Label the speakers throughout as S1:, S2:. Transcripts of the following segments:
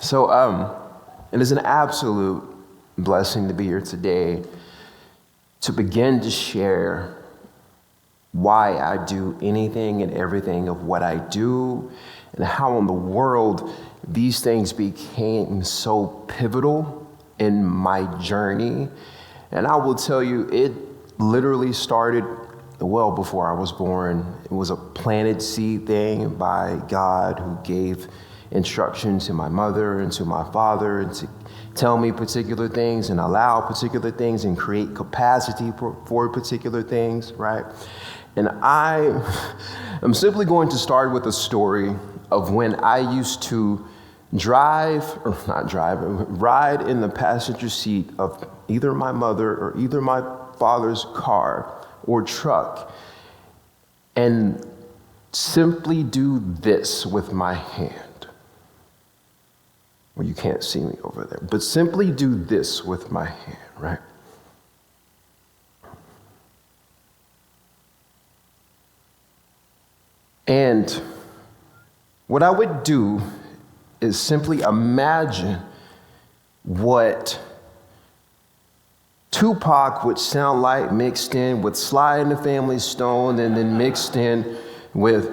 S1: It is an absolute blessing to be here today to begin to share why I do anything and everything of what I do and how in the world these things became so pivotal in my journey. And I will tell you, it literally started well before I was born. It was a planted seed thing by God who gave instructions to my mother and to my father and to tell me particular things and allow particular things and create capacity for particular things, right? And I am simply going to start with a story of when I used to ride in the passenger seat of either my mother or either my father's car or truck and simply do this with my hand. Well, you can't see me over there, but simply do this with my hand, right? And what I would do is simply imagine what Tupac would sound like mixed in with Sly and the Family Stone and then mixed in with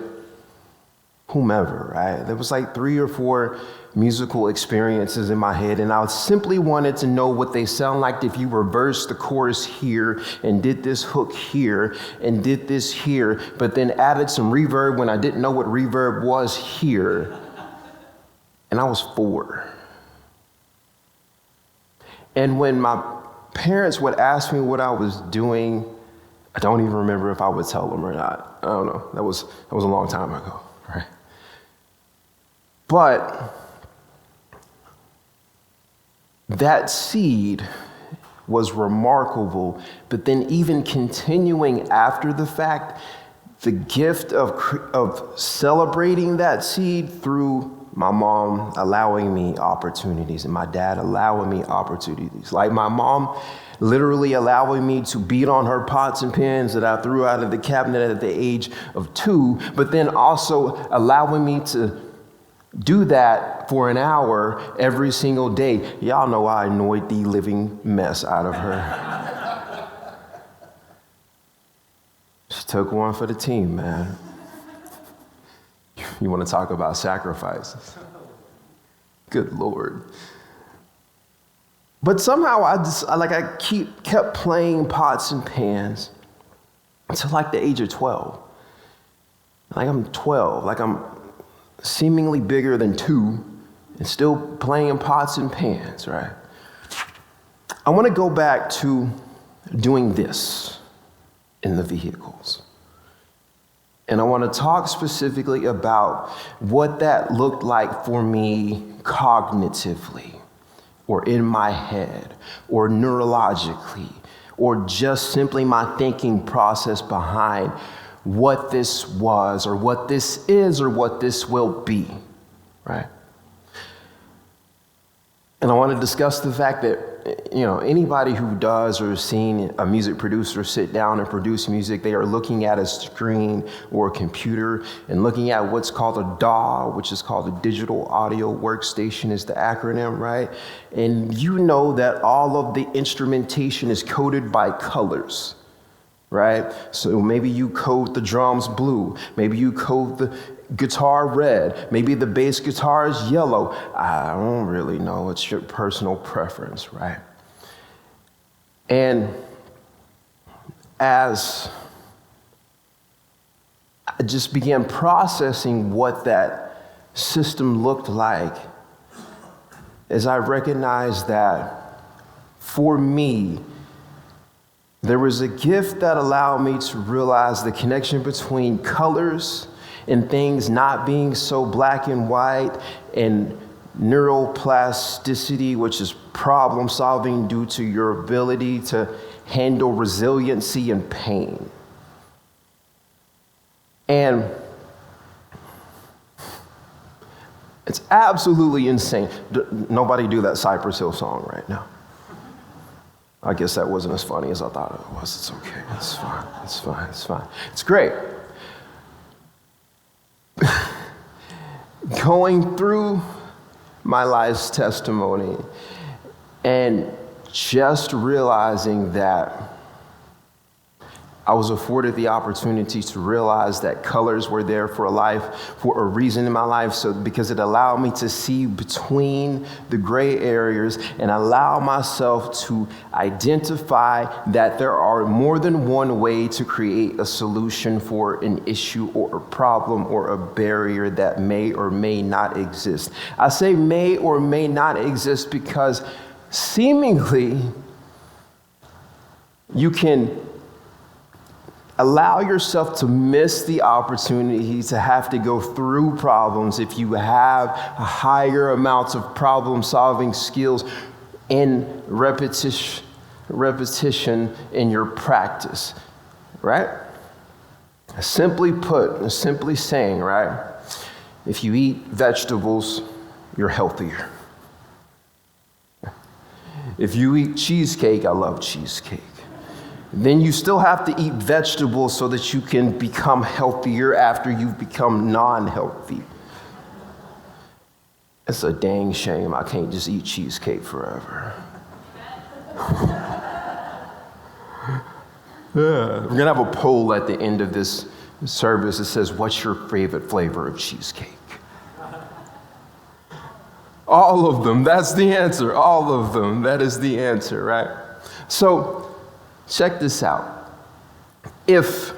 S1: whomever, right? There was like 3 or 4 musical experiences in my head, and I simply wanted to know what they sound like if you reversed the chorus here and did this hook here and did this here, but then added some reverb when I didn't know what reverb was here. And I was 4. And when my parents would ask me what I was doing, I don't even remember if I would tell them or not. I don't know. That was a long time ago, right? But that seed was remarkable, but then even continuing after the fact, the gift of celebrating that seed through my mom allowing me opportunities and my dad allowing me opportunities. Like my mom literally allowing me to beat on her pots and pans that I threw out of the cabinet at the age of 2, but then also allowing me to do that for an hour every single day. Y'all know I annoyed the living mess out of her. She took one for the team, man. You want to talk about sacrifices? Good Lord. But somehow I kept playing pots and pans until like the age of 12. Like I'm 12, like I'm seemingly bigger than 2 and still playing pots and pans, right? I want to go back to doing this in the vehicles. And I want to talk specifically about what that looked like for me cognitively, or in my head, or neurologically, or just simply my thinking process behind what this was, or what this is, or what this will be, right? And I want to discuss the fact that, anybody who does or has seen a music producer sit down and produce music, they are looking at a screen or a computer and looking at what's called a DAW, which is called a digital audio workstation is the acronym, right? And you know that all of the instrumentation is coded by colors, right? So maybe you code the drums blue, maybe you code the guitar red, maybe the bass guitar is yellow. I don't really know, it's your personal preference, right? And as I just began processing what that system looked like, as I recognized that for me, there was a gift that allowed me to realize the connection between colors and things not being so black and white, and neuroplasticity, which is problem solving due to your ability to handle resiliency and pain. And it's absolutely insane. Nobody do that Cypress Hill song right now. I guess that wasn't as funny as I thought it was. It's okay. It's fine. It's fine. It's fine. It's great. Going through my life's testimony. And just realizing that I was afforded the opportunity to realize that colors were there for a reason in my life. So because it allowed me to see between the gray areas and allow myself to identify that there are more than one way to create a solution for an issue or a problem or a barrier that may or may not exist. I say may or may not exist because seemingly you can allow yourself to miss the opportunity to have to go through problems if you have a higher amounts of problem-solving skills and repetition in your practice, right? Simply put, simply saying, right? If you eat vegetables, you're healthier. If you eat cheesecake, I love cheesecake. Then you still have to eat vegetables so that you can become healthier after you've become non-healthy. It's a dang shame I can't just eat cheesecake forever. We're going to have a poll at the end of this service that says, what's your favorite flavor of cheesecake? All of them. That's the answer. All of them. That is the answer, right? So, check this out. If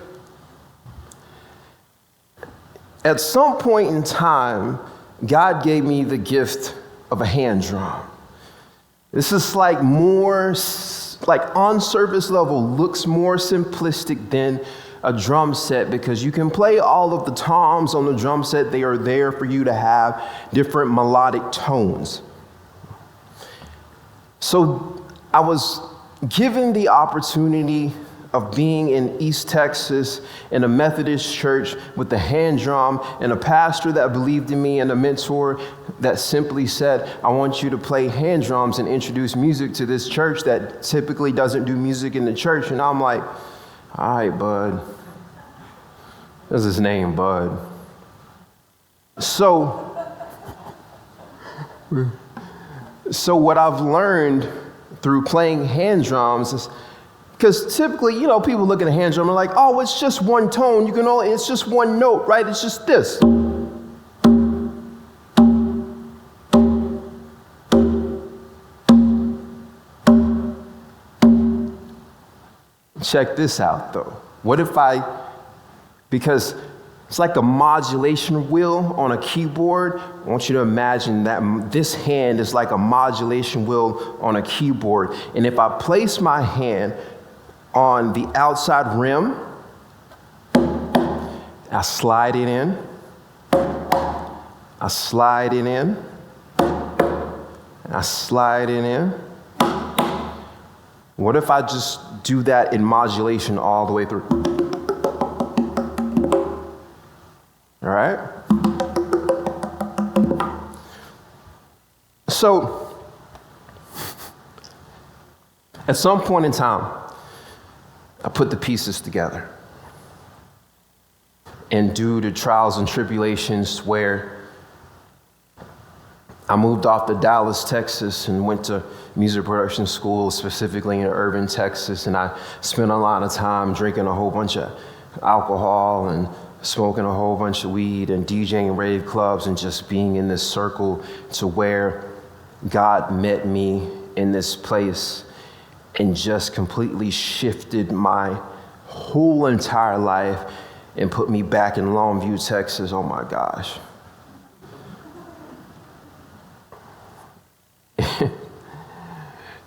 S1: at some point in time, God gave me the gift of a hand drum. This is like on surface level, looks more simplistic than a drum set because you can play all of the toms on the drum set. They are there for you to have different melodic tones. So I was given the opportunity of being in East Texas in a Methodist church with the hand drum and a pastor that believed in me and a mentor that simply said, I want you to play hand drums and introduce music to this church that typically doesn't do music in the church. And I'm like, all right, bud. That's his name, bud. So what I've learned through playing hand drums is, because typically, people look at a hand drum and are like, oh, it's just one tone. It's just one note, right? It's just this. Check this out, though. What if because it's like a modulation wheel on a keyboard. I want you to imagine that this hand is like a modulation wheel on a keyboard. And if I place my hand on the outside rim, I slide it in. I slide it in. And I slide it in. What if I just do that in modulation all the way through? All right? So, at some point in time, I put the pieces together. And due to trials and tribulations where I moved off to Dallas, Texas, and went to music production school, specifically in Irving, Texas, and I spent a lot of time drinking a whole bunch of alcohol and smoking a whole bunch of weed and DJing rave clubs and just being in this circle to where God met me in this place and just completely shifted my whole entire life and put me back in Longview, Texas. Oh my gosh.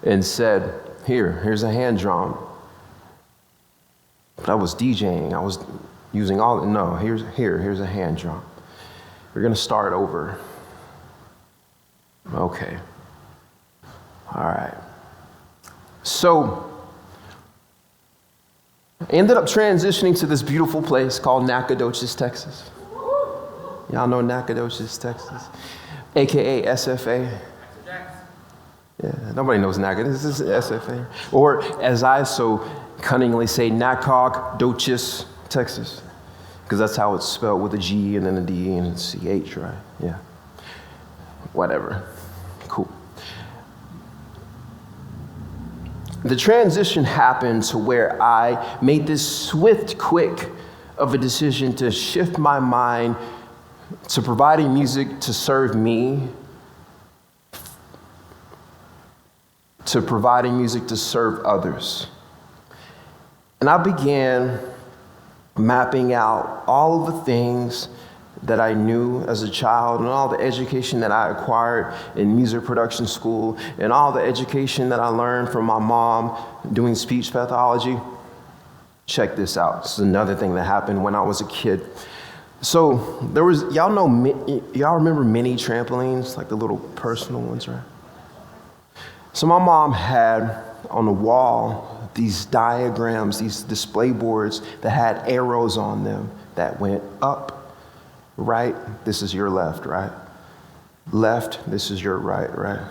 S1: And said, here's a hand drum. But I was DJing. I was using here's a hand drum. We're going to start over. Okay. All right. So, I ended up transitioning to this beautiful place called Nacogdoches, Texas. Y'all know Nacogdoches, Texas? AKA SFA. Yeah, nobody knows Nacogdoches. This is SFA. Or as I so cunningly say, Nacogdoches, Texas. Because that's how it's spelled, with a G and then a D and a CH, right? Yeah. whatever. Cool. The transition happened to where I made this swift, quick of a decision to shift my mind to providing music to serve me, to providing music to serve others. And I began mapping out all of the things that I knew as a child and all the education that I acquired in music production school and all the education that I learned from my mom doing speech pathology. Check this out. This is another thing that happened when I was a kid. So there was, y'all remember mini trampolines, like the little personal ones, right? So my mom had on the wall these diagrams, these display boards that had arrows on them that went up, right, this is your left, right? Left, this is your right, right?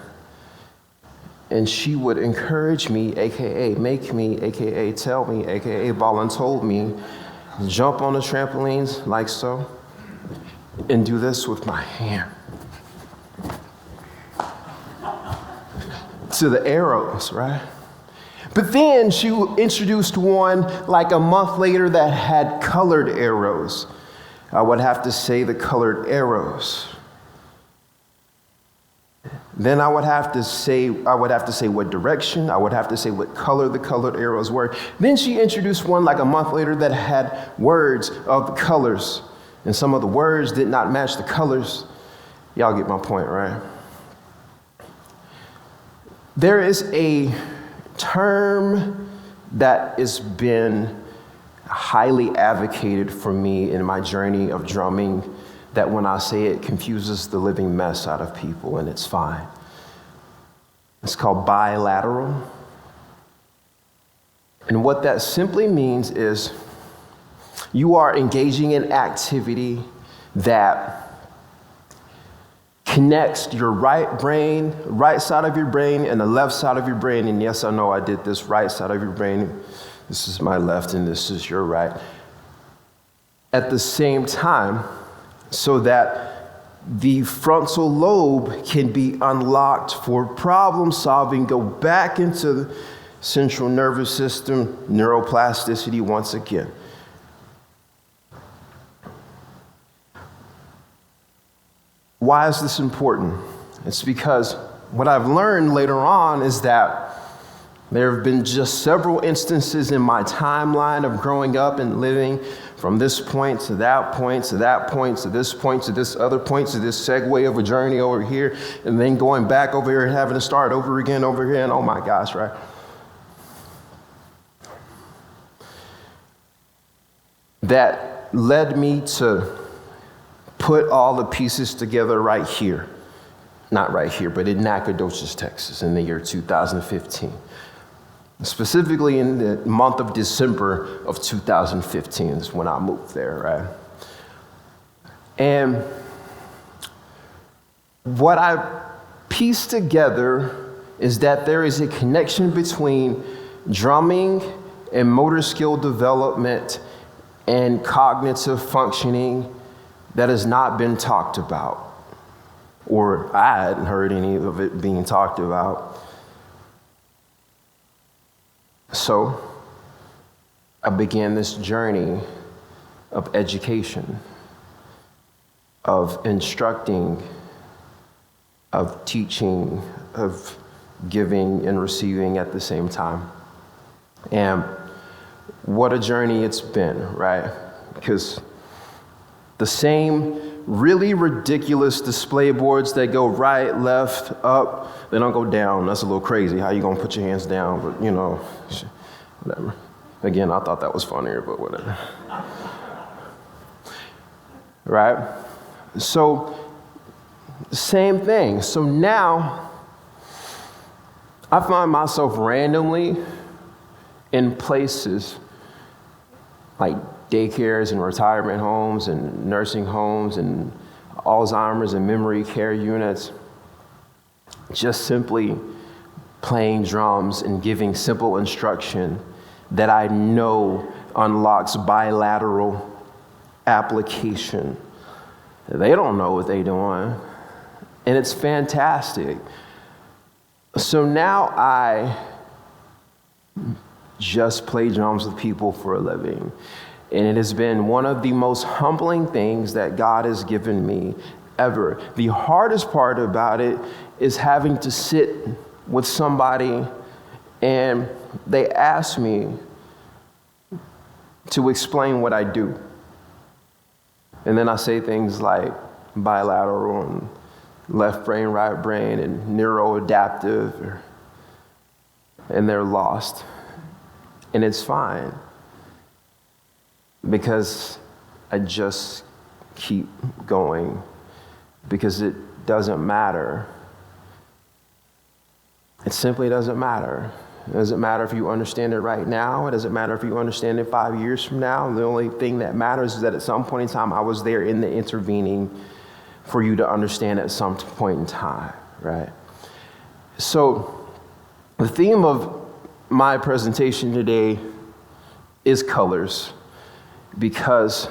S1: And she would encourage me, AKA make me, AKA tell me, AKA voluntold me, jump on the trampolines like so, and do this with my hand to the arrows, right? But then she introduced one like a month later that had colored arrows. I would have to say the colored arrows. Then I would have to say what direction, I would have to say what color the colored arrows were. Then she introduced one like a month later that had words of the colors. And some of the words did not match the colors. Y'all get my point, right? There is a term that has been highly advocated for me in my journey of drumming that when I say it confuses the living mess out of people, and it's fine. It's called bilateral. And what that simply means is you are engaging in activity that connects your right side of your brain and the left side of your brain. And yes, I know I did this right side of your brain. This is my left and this is your right. At the same time, so that the frontal lobe can be unlocked for problem solving, go back into the central nervous system, neuroplasticity once again. Why is this important? It's because what I've learned later on is that there have been just several instances in my timeline of growing up and living from this point to that point to that point to this point to this other point to this segue of a journey over here and then going back over here and having to start over again over here and oh my gosh, right? That led me to put all the pieces together right here. Not right here, but in Nacogdoches, Texas in the year 2015. Specifically in the month of December of 2015 is when I moved there, right? And what I pieced together is that there is a connection between drumming and motor skill development and cognitive functioning that has not been talked about, or I hadn't heard any of it being talked about. So I began this journey of education, of instructing, of teaching, of giving and receiving at the same time. And what a journey it's been, right? Because the same really ridiculous display boards that go right, left, up, they don't go down. That's a little crazy. How you gonna put your hands down? But you know, whatever. Again, I thought that was funnier, but whatever. Right? So, same thing. So now, I find myself randomly in places like daycares and retirement homes and nursing homes and Alzheimer's and memory care units, just simply playing drums and giving simple instruction that I know unlocks bilateral application. They don't know what they're doing. And it's fantastic. So now I just play drums with people for a living. And it has been one of the most humbling things that God has given me ever. The hardest part about it is having to sit with somebody and they ask me to explain what I do. And then I say things like bilateral and left brain, right brain, and neuroadaptive, and they're lost. And it's fine because I just keep going because it doesn't matter. It simply doesn't matter. It doesn't matter if you understand it right now. It doesn't matter if you understand it 5 years from now. The only thing that matters is that at some point in time, I was there in the intervening for you to understand at some point in time, right? So the theme of my presentation today is colors, because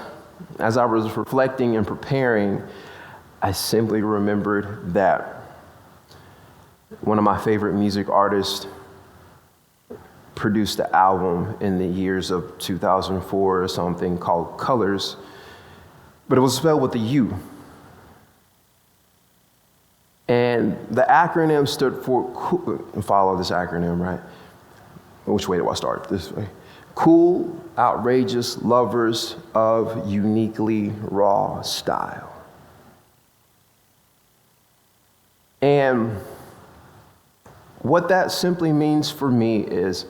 S1: as I was reflecting and preparing, I simply remembered that one of my favorite music artists produced an album in the years of 2004 or something called Colors, but it was spelled with a U. And the acronym stood for, follow this acronym, right? Which way do I start? This way. Cool, outrageous lovers of uniquely raw style. And what that simply means for me is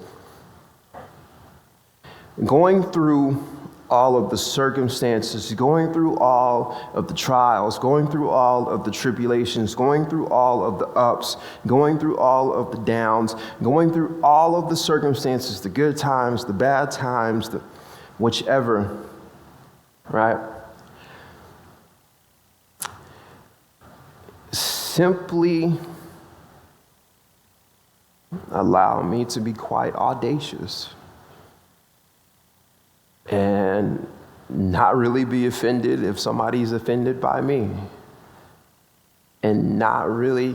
S1: going through all of the circumstances, going through all of the trials, going through all of the tribulations, going through all of the ups, going through all of the downs, going through all of the circumstances, the good times, the bad times, the whichever, right? Simply allow me to be quite audacious and not really be offended if somebody's offended by me, and not really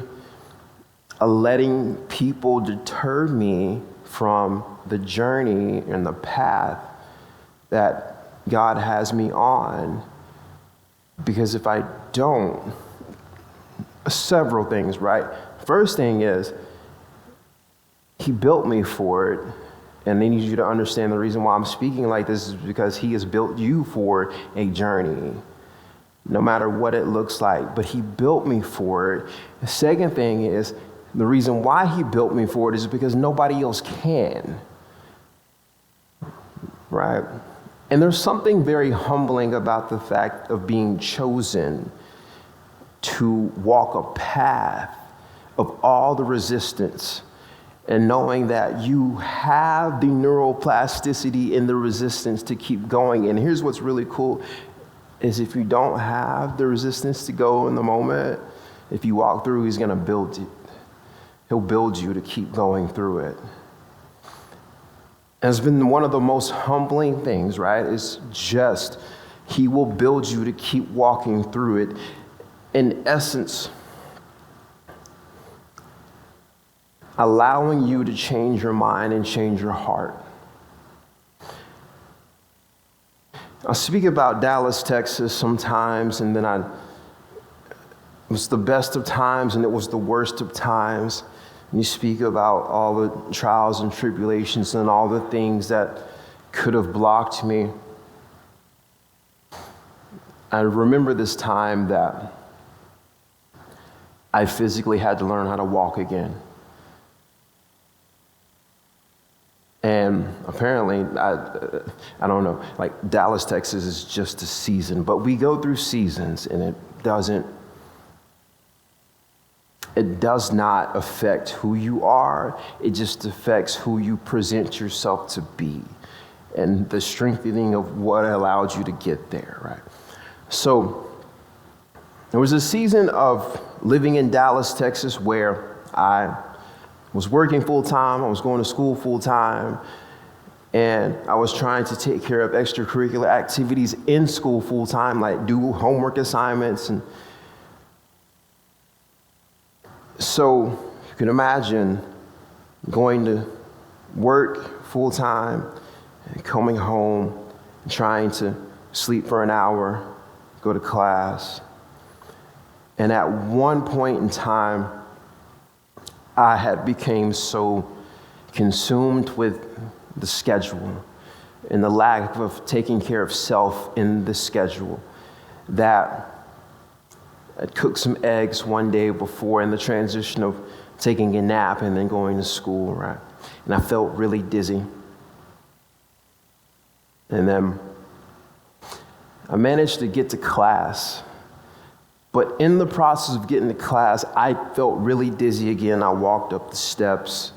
S1: letting people deter me from the journey and the path that God has me on. Because if I don't, several things, right? First thing is, He built me for it. And I need you to understand the reason why I'm speaking like this is because He has built you for a journey, no matter what it looks like. But He built me for it. The second thing is, the reason why He built me for it is because nobody else can, right? And there's something very humbling about the fact of being chosen to walk a path of all the resistance, and knowing that you have the neuroplasticity and the resistance to keep going. And here's what's really cool, is if you don't have the resistance to go in the moment, if you walk through, He's gonna build you. He'll build you to keep going through it. And it's been one of the most humbling things, right? It's just, He will build you to keep walking through it. In essence, allowing you to change your mind and change your heart. I speak about Dallas, Texas sometimes, and then it was the best of times and it was the worst of times. And you speak about all the trials and tribulations and all the things that could have blocked me. I remember this time that I physically had to learn how to walk again. And apparently, I don't know, like Dallas, Texas is just a season, but we go through seasons and it does not affect who you are. It just affects who you present yourself to be and the strengthening of what allowed you to get there, right? So there was a season of living in Dallas, Texas, where I was working full-time, I was going to school full-time, and I was trying to take care of extracurricular activities in school full-time, like do homework assignments. so you can imagine going to work full time and coming home and trying to sleep for an hour, go to class. And at one point in time, I had become so consumed with the schedule and the lack of taking care of self in the schedule that I'd cooked some eggs one day before in the transition of taking a nap and then going to school, right? And I felt really dizzy. And then I managed to get to class. But in the process of getting to class, I felt really dizzy again. I walked up the steps.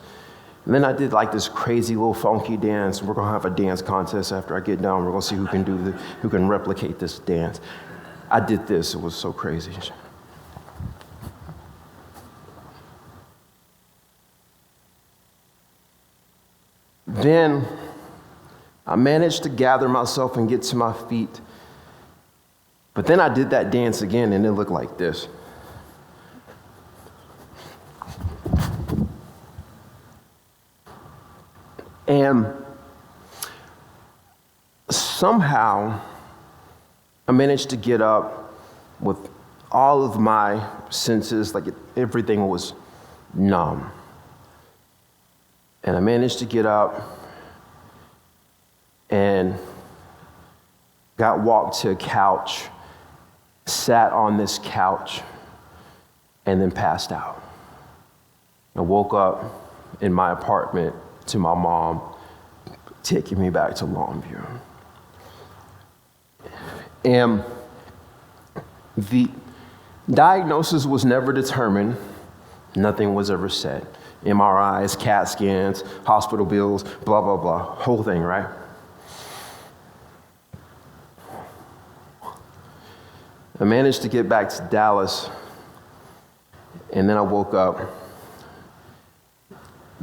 S1: And then I did like this crazy little funky dance. We're gonna have a dance contest after I get done. We're gonna see who can replicate this dance. I did this, it was so crazy. Then I managed to gather myself and get to my feet. But then I did that dance again and it looked like this. And somehow I managed to get up with all of my senses, like everything was numb. And I managed to get up and got walked to a couch, sat on this couch, and then passed out. I woke up in my apartment to my mom taking me back to Longview. And the diagnosis was never determined. Nothing was ever said. MRIs, CAT scans, hospital bills, blah, blah, blah, whole thing, right? I managed to get back to Dallas, and then I woke up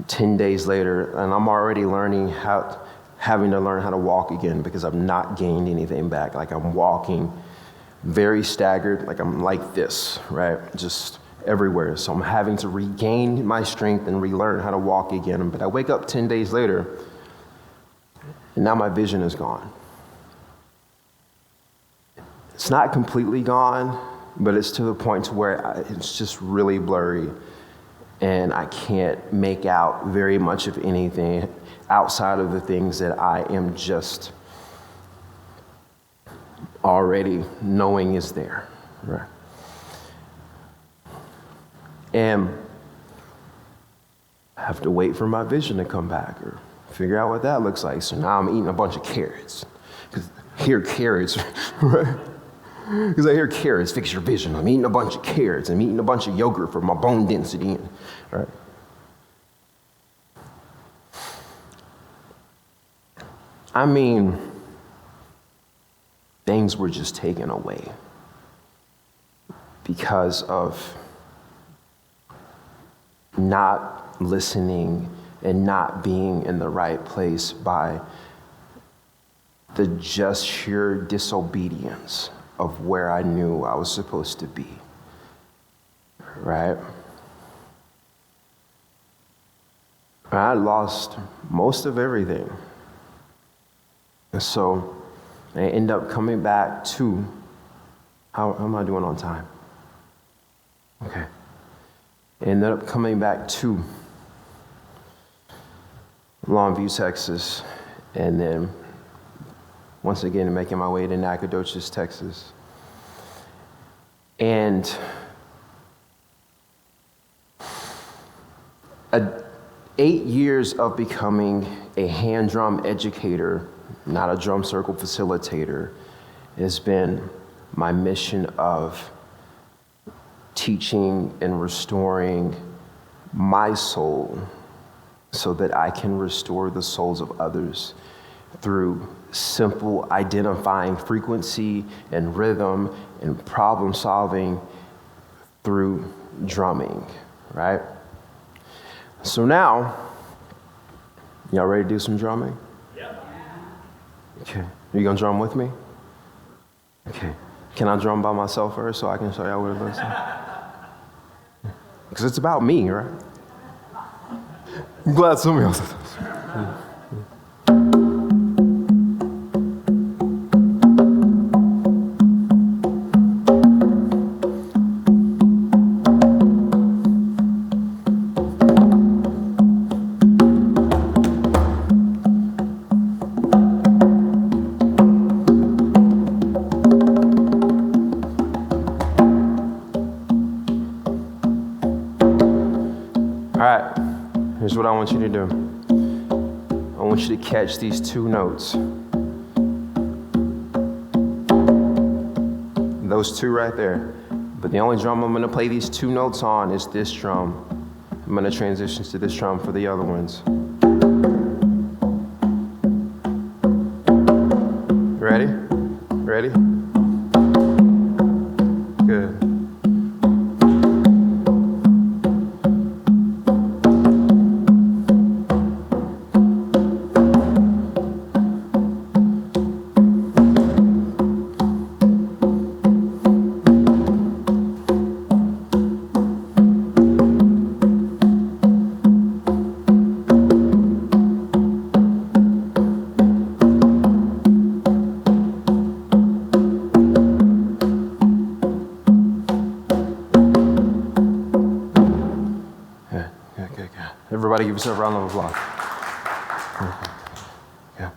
S1: 10 days later, and I'm already having to learn how to walk again because I've not gained anything back. Like I'm walking very staggered, like I'm like this, right? Just everywhere. So I'm having to regain my strength and relearn how to walk again. But I wake up 10 days later, and now my vision is gone. It's not completely gone, but it's to the point to where it's just really blurry. And I can't make out very much of anything outside of the things that I am just already knowing is there, right? And I have to wait for my vision to come back or figure out what that looks like. So now I'm eating a bunch of carrots. Because I hear carrots, right? Because I hear carrots fix your vision. I'm eating a bunch of carrots. I'm eating a bunch of yogurt for my bone density, right? I mean, things were just taken away because of not listening and not being in the right place by the just sheer disobedience of where I knew I was supposed to be, right? I lost most of everything. And so I end up coming back to, how am I doing on time? Okay. I ended up coming back to Longview, Texas, and then once again making my way to Nacogdoches, Texas. And 8 years of becoming a hand drum educator, not a drum circle facilitator, has been my mission of teaching and restoring my soul so that I can restore the souls of others through simple identifying frequency and rhythm and problem solving through drumming, right? So now, y'all ready to do some drumming? Yep. Okay. Are you gonna drum with me? Okay. Can I drum by myself first so I can show y'all what it looks like? Because it's about me, right? I'm glad somebody else does. All right, here's what I want you to do. I want you to catch these two notes. Those two right there. But the only drum I'm gonna play these two notes on is this drum. I'm gonna transition to this drum for the other ones. Ready? Ready? Good. Everybody give yourself a round of applause. Yeah.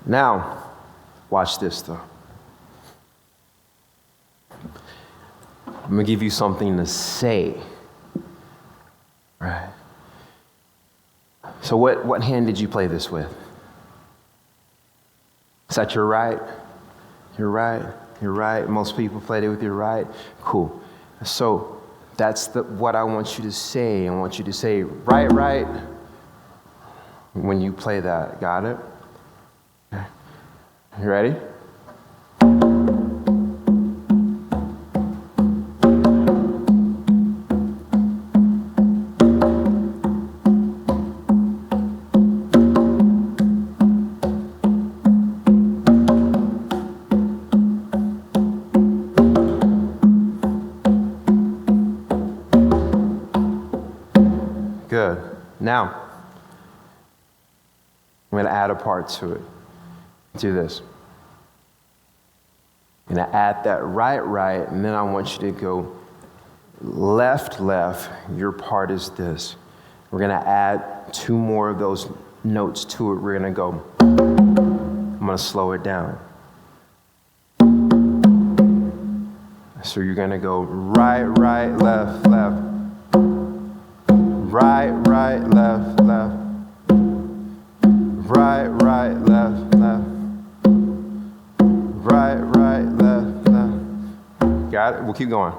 S1: Now, watch this though. I'm gonna give you something to say. Right. So what hand did you play this with? Is that your right? Your right? Your right? Most people played it with your right? Cool. So that's what I want you to say. I want you to say right, right, when you play that. Got it? Okay. You ready? Good. Now, I'm going to add a part to it. Do this. I'm going to add that right, right, and then I want you to go left, left. Your part is this. We're going to add two more of those notes to it. We're going to go. I'm going to slow it down. So you're going to go right, right, left, left. Right, right, left, left. Right, right, left, left. Right, right, left, left. Got it? We'll keep going.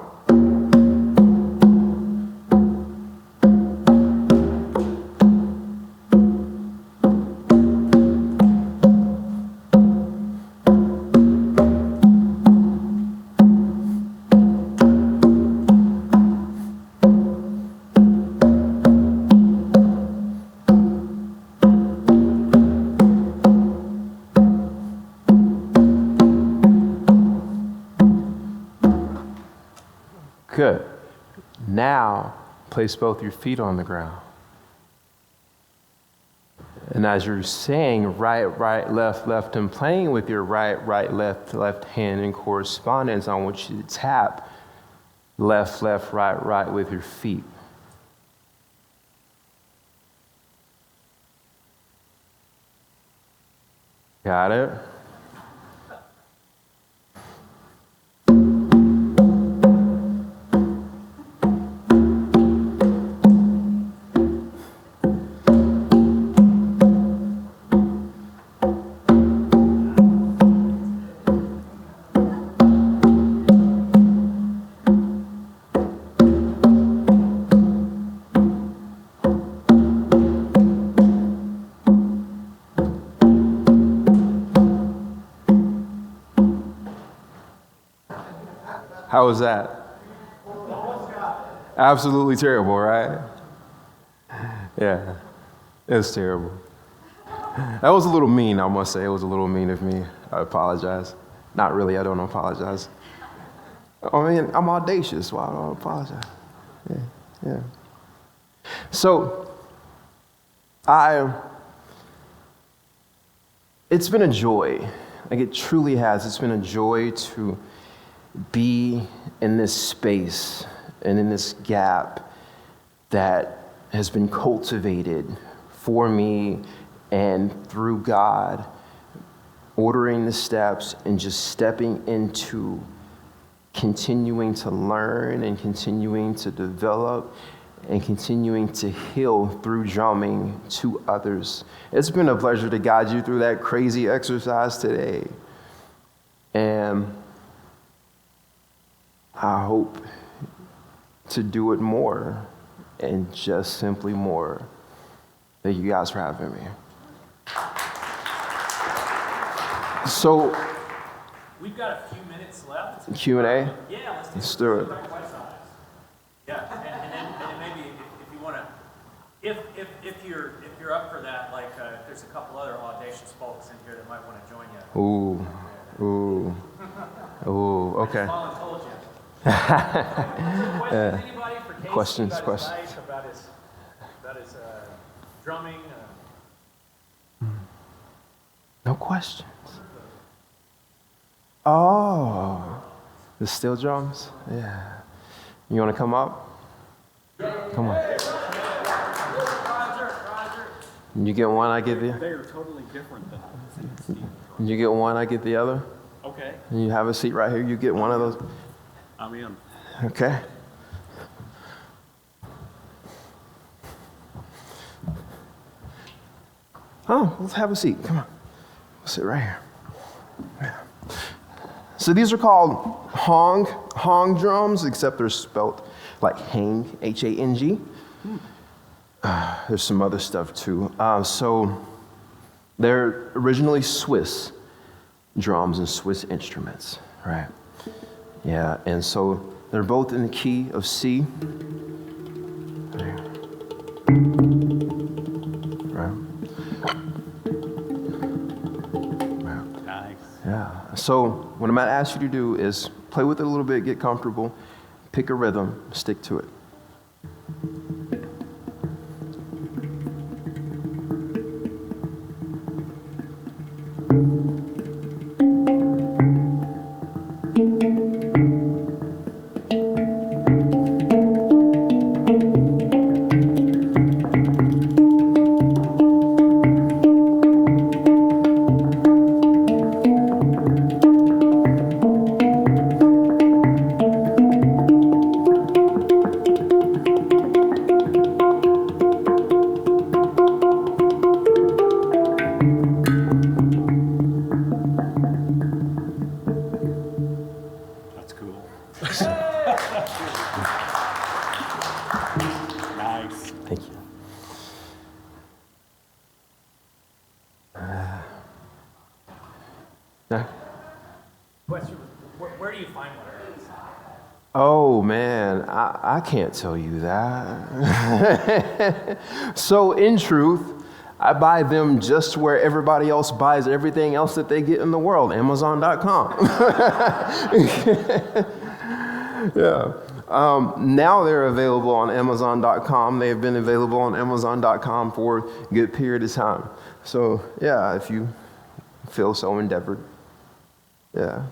S1: Good. Now, place both your feet on the ground. And as you're saying right, right, left, left, and playing with your right, right, left, left hand in correspondence, I want you to tap left, left, right, right with your feet. Got it? How was that? Absolutely terrible, right? Yeah, it was terrible. That was a little mean, I must say. It was a little mean of me. I apologize. Not really, I don't apologize. I mean, I'm audacious, why do I apologize? Yeah. So, it's been a joy. Like, it truly has. It's been a joy to be in this space and in this gap that has been cultivated for me and through God, ordering the steps and just stepping into continuing to learn and continuing to develop and continuing to heal through drumming to others. It's been a pleasure to guide you through that crazy exercise today. And I hope to do it more and just simply more. Thank you guys for having me. So,
S2: we've got a few minutes left.
S1: Q&A?
S2: Yeah,
S1: let's do it.
S2: Yeah, and then maybe if you want to, if you're up for that, like there's a couple other audacious folks in here that might want to join you.
S1: Ooh, okay.
S2: Colin told you. Questions, anybody for Casey?
S1: Questions.
S2: About his drumming.
S1: No questions. Oh, the steel drums? Yeah. You want to come up? Come on.
S2: Roger.
S1: You get one, I get the other?
S2: They are totally different than
S1: You get one, I get the other?
S2: Okay.
S1: And you have a seat right here, you get one of those?
S2: I'm in.
S1: Okay. Oh, let's have a seat. Come on. We'll sit right here. Yeah. So these are called hong drums, except they're spelled like hang, H-A-N-G. There's some other stuff too. So they're originally Swiss drums and Swiss instruments, right? Yeah, and so they're both in the key of C. Right. Yeah. So what I'm going to ask you to do is play with it a little bit, get comfortable, pick a rhythm, stick to it.
S2: Nice.
S1: Thank you. Yeah.
S2: Question, where do you find one of these?
S1: Oh man, I can't tell you that. So in truth, I buy them just where everybody else buys everything else that they get in the world, Amazon.com. Yeah. Now they're available on Amazon.com. They've been available on Amazon.com for a good period of time. So yeah, if you feel so endeavored, yeah.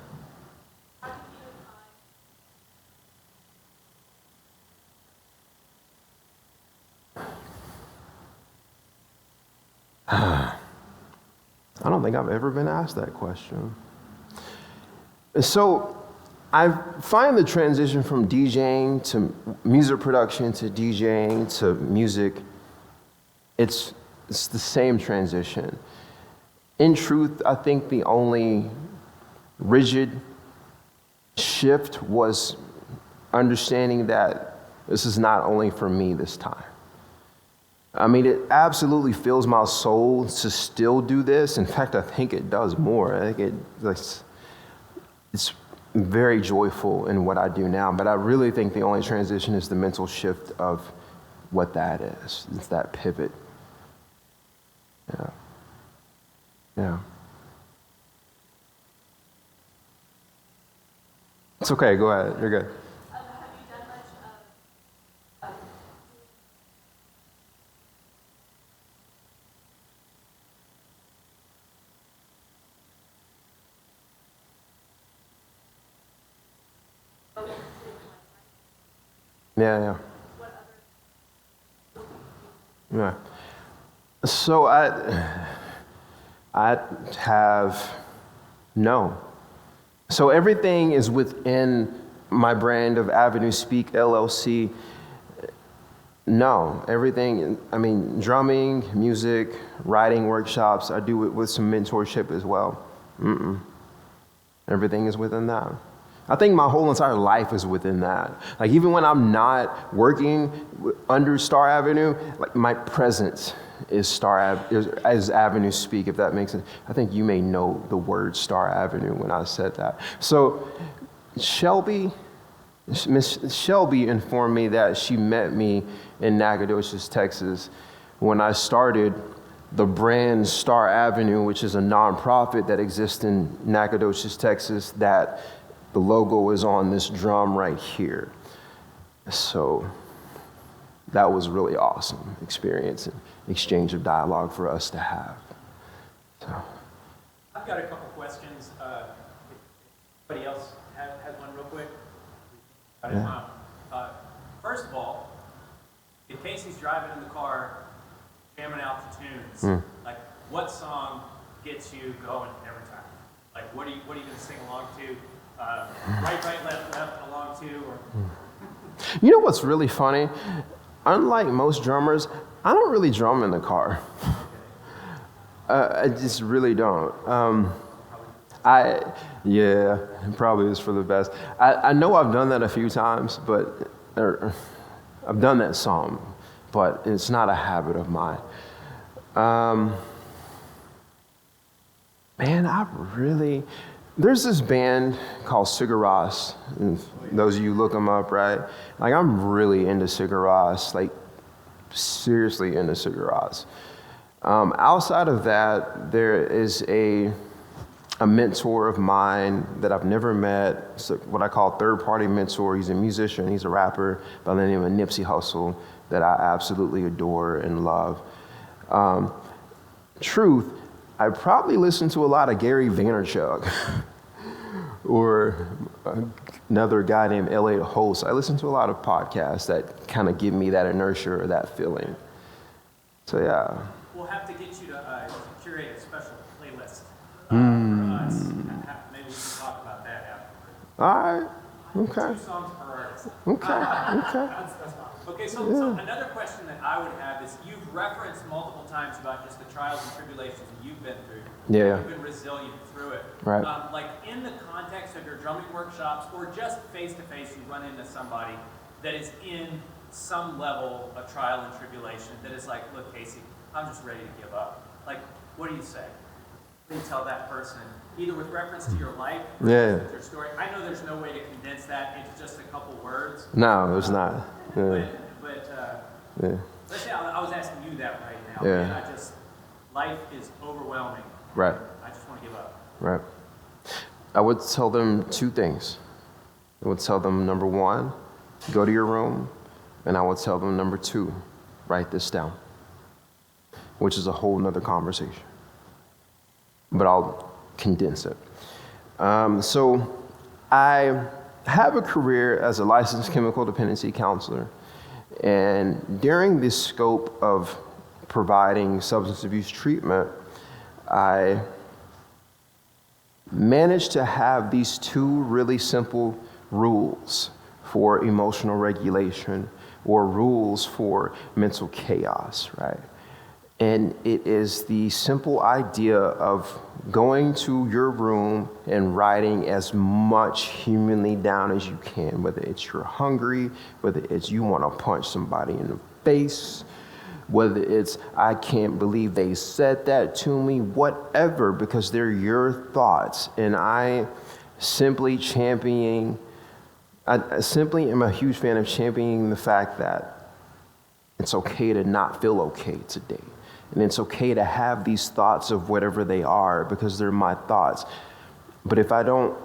S1: I don't think I've ever been asked that question. So I find the transition from DJing to music production to DJing to music, it's the same transition. In truth, I think the only rigid shift was understanding that this is not only for me this time. I mean, it absolutely fills my soul to still do this. In fact, I think it does more. I think it's very joyful in what I do now, but I really think the only transition is the mental shift of what that is. It's that pivot. Yeah. Yeah. It's okay, go ahead, you're good.
S3: Have you done much
S1: Yeah. Yeah. So I have no. So everything is within my brand of Avenue Speak LLC. No, everything, I mean, drumming, music, writing workshops, I do it with some mentorship as well. Everything is within that. I think my whole entire life is within that. Like even when I'm not working under Star Avenue, like my presence is is Avenue Speak, if that makes sense. I think you may know the word Star Avenue when I said that. So Miss Shelby informed me that she met me in Nacogdoches, Texas, when I started the brand Star Avenue, which is a nonprofit that exists in Nacogdoches, Texas, that the logo is on this drum right here. So that was really awesome experience and exchange of dialogue for us to have. So.
S2: I've got a couple questions. If anybody else has one real quick?
S1: Yeah.
S2: First of all, if Casey's driving in the car, jamming out the tunes, like what song gets you going every time? Like what are you going to sing along to? Right, left, along to? Or?
S1: You know what's really funny? Unlike most drummers, I don't really drum in the car. I just really don't. Yeah, it probably is for the best. I know I've done that a few times, but I've done that some, but it's not a habit of mine. There's this band called Sigur Rós, and those of you look them up, right? Like I'm really into Sigur Rós, like seriously into Sigur Rós. Outside of that, there is a mentor of mine that I've never met. It's what I call third-party mentor. He's a musician. He's a rapper by the name of Nipsey Hussle that I absolutely adore and love. Truth, I probably listen to a lot of Gary Vaynerchuk or another guy named Elliot Holst. I listen to a lot of podcasts that kind of give me that inertia or that feeling. So yeah.
S2: We'll have to get you to curate a special playlist for us. Maybe we can talk about that afterwards.
S1: All right. Okay.
S2: 2 songs per artist.
S1: Okay.
S2: Okay, so another question that I would have is you've referenced multiple times about just the trials and tribulations that you've been through.
S1: Yeah.
S2: You've been resilient through it.
S1: Right.
S2: Like in the context of your drumming workshops or just face-to-face, you run into somebody that is in some level of trial and tribulation that is like, look, Casey, I'm just ready to give up. Like, what do you say? What do you tell that person, either with reference to your life or with your story? I know there's no way to condense that into just a couple words.
S1: No, there's not. Yeah.
S2: But let's say I was asking you that right now.
S1: Yeah.
S2: And life is overwhelming.
S1: Right.
S2: I just want to give up.
S1: Right. I would tell them 2 things. I would tell them, number 1, go to your room. And I would tell them, number 2, write this down, which is a whole nother conversation. But I'll condense it. So I have a career as a licensed chemical dependency counselor. And during this scope of providing substance abuse treatment, I managed to have these 2 really simple rules for emotional regulation or rules for mental chaos, right? And it is the simple idea of going to your room and writing as much humanly down as you can, whether it's you're hungry, whether it's you want to punch somebody in the face, whether it's I can't believe they said that to me, whatever, because they're your thoughts. And I simply am a huge fan of championing the fact that it's okay to not feel okay today. And it's okay to have these thoughts of whatever they are because they're my thoughts. But if I don't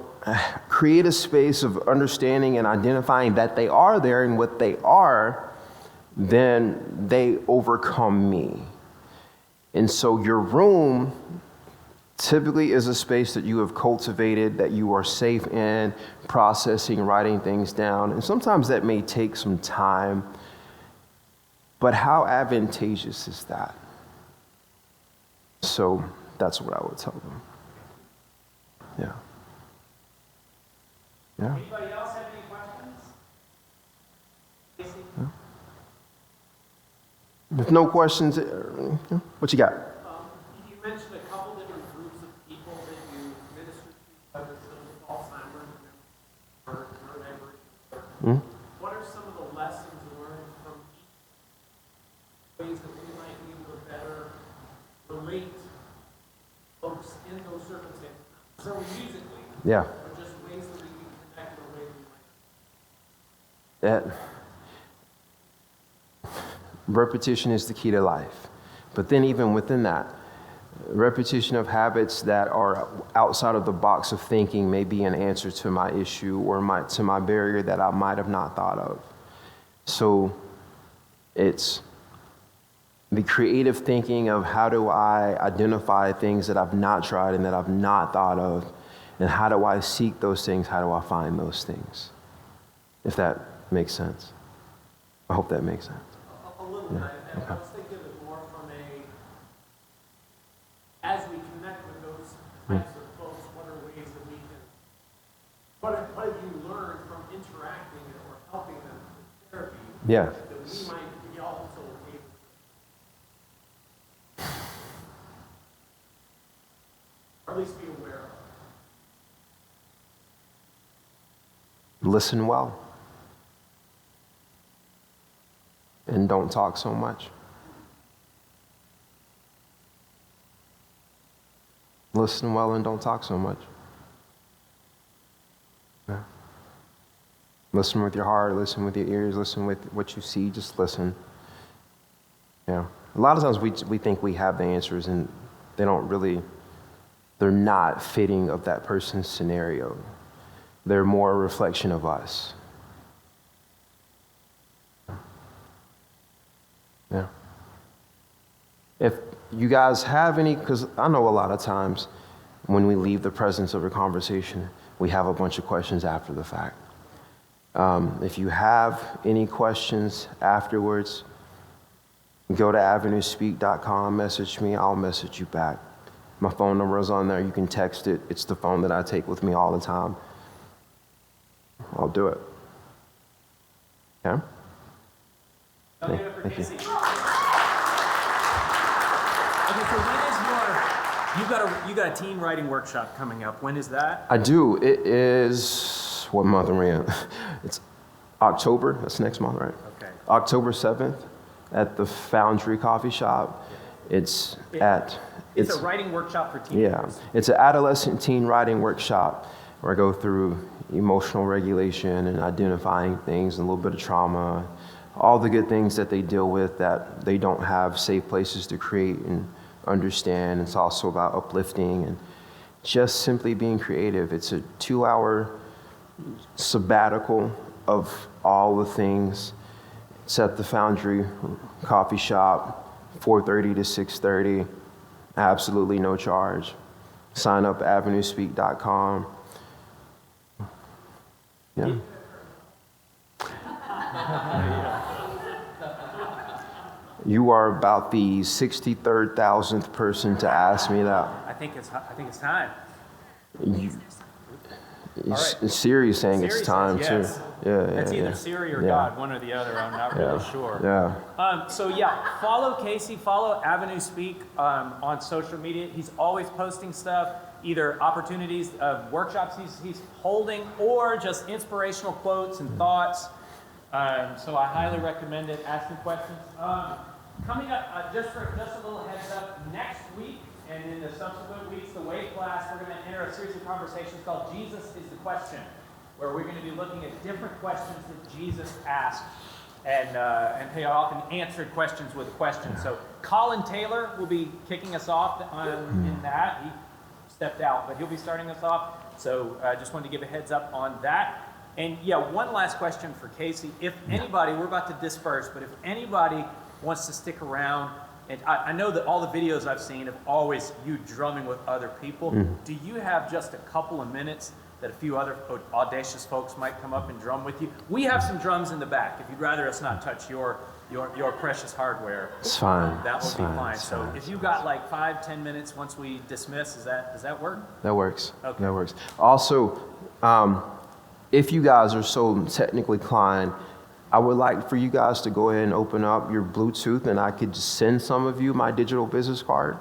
S1: create a space of understanding and identifying that they are there and what they are, then they overcome me. And so your room typically is a space that you have cultivated, that you are safe in, processing, writing things down. And sometimes that may take some time, but how advantageous is that? So that's what I would tell them. Yeah. Yeah.
S2: Anybody else have any questions? Casey?
S1: Yeah. If no questions, what you got?
S3: You mentioned a couple different groups of people that you minister to, whether it's those with Alzheimer's or neurodivergent. What are some of the lessons learned from each, ways that we might be able to better relate folks in those circumstances? So musically,
S1: Yeah.
S3: or just ways that we can connect in a way that we might.
S1: Repetition is the key to life. But then even within that, repetition of habits that are outside of the box of thinking may be an answer to my issue or to my barrier that I might have not thought of. So it's the creative thinking of how do I identify things that I've not tried and that I've not thought of, and how do I seek those things, how do I find those things, if that makes sense. I hope that makes sense.
S3: A little bit.
S1: Okay.
S3: I was thinking of it more from as we connect with those types of folks, what are ways that we can, what have you learned from interacting or helping them with therapy
S1: Yeah.
S3: that we might be also able to, or at least be aware of?
S1: Listen well. And don't talk so much. Listen well and don't talk so much. Yeah. Listen with your heart, listen with your ears, listen with what you see, just listen. Yeah. A lot of times we think we have the answers and they're not fitting of that person's scenario. They're more a reflection of us. Yeah. If you guys have any, because I know a lot of times when we leave the presence of a conversation, we have a bunch of questions after the fact. If you have any questions afterwards, go to AvenueSpeak.com, message me, I'll message you back. My phone number is on there, you can text it. It's the phone that I take with me all the time. I'll do it. Yeah?
S2: Don't give it for
S1: Thank you.
S2: Casey. Okay, so when is you got a teen writing workshop coming up? When is that?
S1: I do. It is, what month are we in? It's October. That's next month, right?
S2: Okay.
S1: October 7th at the Foundry Coffee Shop. It's
S2: a writing workshop for teenagers.
S1: Yeah, it's an adolescent teen writing workshop where I go through emotional regulation and identifying things and a little bit of trauma, all the good things that they deal with that they don't have safe places to create and understand. It's also about uplifting and just simply being creative. It's a 2-hour sabbatical of all the things. It's at the Foundry Coffee Shop, 4:30 to 6:30. Absolutely no charge. Sign up at AvenueSpeak.com. Yeah. You are about the 63rd,000th person to ask me that.
S2: I think it's time.
S1: Siri's saying
S2: Siri
S1: it's
S2: says
S1: time
S2: yes.
S1: too. Yeah,
S2: It's
S1: yeah,
S2: either
S1: yeah.
S2: Siri or
S1: Yeah.
S2: God, one or the other. I'm not really sure.
S1: Yeah.
S2: So yeah, follow Casey, follow Avenue Speak on social media. He's always posting stuff, either opportunities of workshops he's holding or just inspirational quotes and thoughts. So I highly recommend it. Ask him questions. Coming up, just a little heads up, next week and in the subsequent weeks, the WAVE class, we're going to enter a series of conversations called Jesus is the Question, where we're going to be looking at different questions that Jesus asked, and he often answered questions with a question. So Colin Taylor will be kicking us off in that. He stepped out, but he'll be starting us off. So I just wanted to give a heads up on that. And yeah, one last question for Casey. If anybody, we're about to disperse, but if anybody wants to stick around And I know that all the videos I've seen have always you drumming with other people. Do you have just a couple of minutes that a few other audacious folks might come up and drum with you? We have some drums in the back. If you'd rather us not touch your precious hardware,
S1: It's fine.
S2: that would
S1: It's
S2: be fine.
S1: It's
S2: So
S1: fine.
S2: if you got like 5-10 minutes once we dismiss, does that work?
S1: That works.
S2: Okay.
S1: That works. Also, if you guys are so technically inclined, I would like for you guys to go ahead and open up your Bluetooth, and I could just send some of you my digital business card.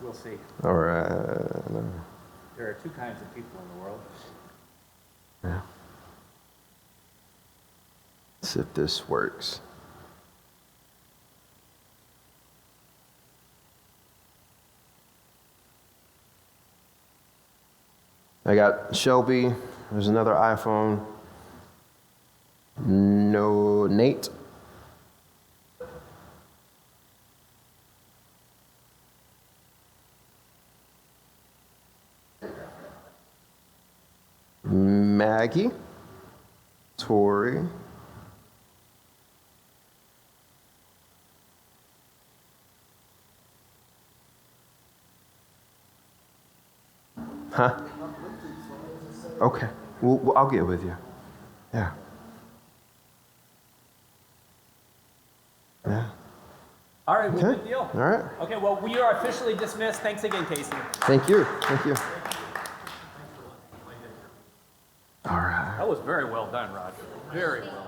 S2: We'll see.
S1: All right.
S2: There are two kinds of people in the world.
S1: Yeah. Let's see if this works. I got Shelby. There's another iPhone. No, Nate. Maggie. Tori. Huh? Okay. Well, I'll get with you. Yeah. Yeah.
S2: All right, well,
S1: Okay.
S2: good deal.
S1: All right.
S2: Okay, well, we are officially dismissed. Thanks again, Casey.
S1: Thank you. Thank you. All right.
S2: That was very well done, Roger. Very well.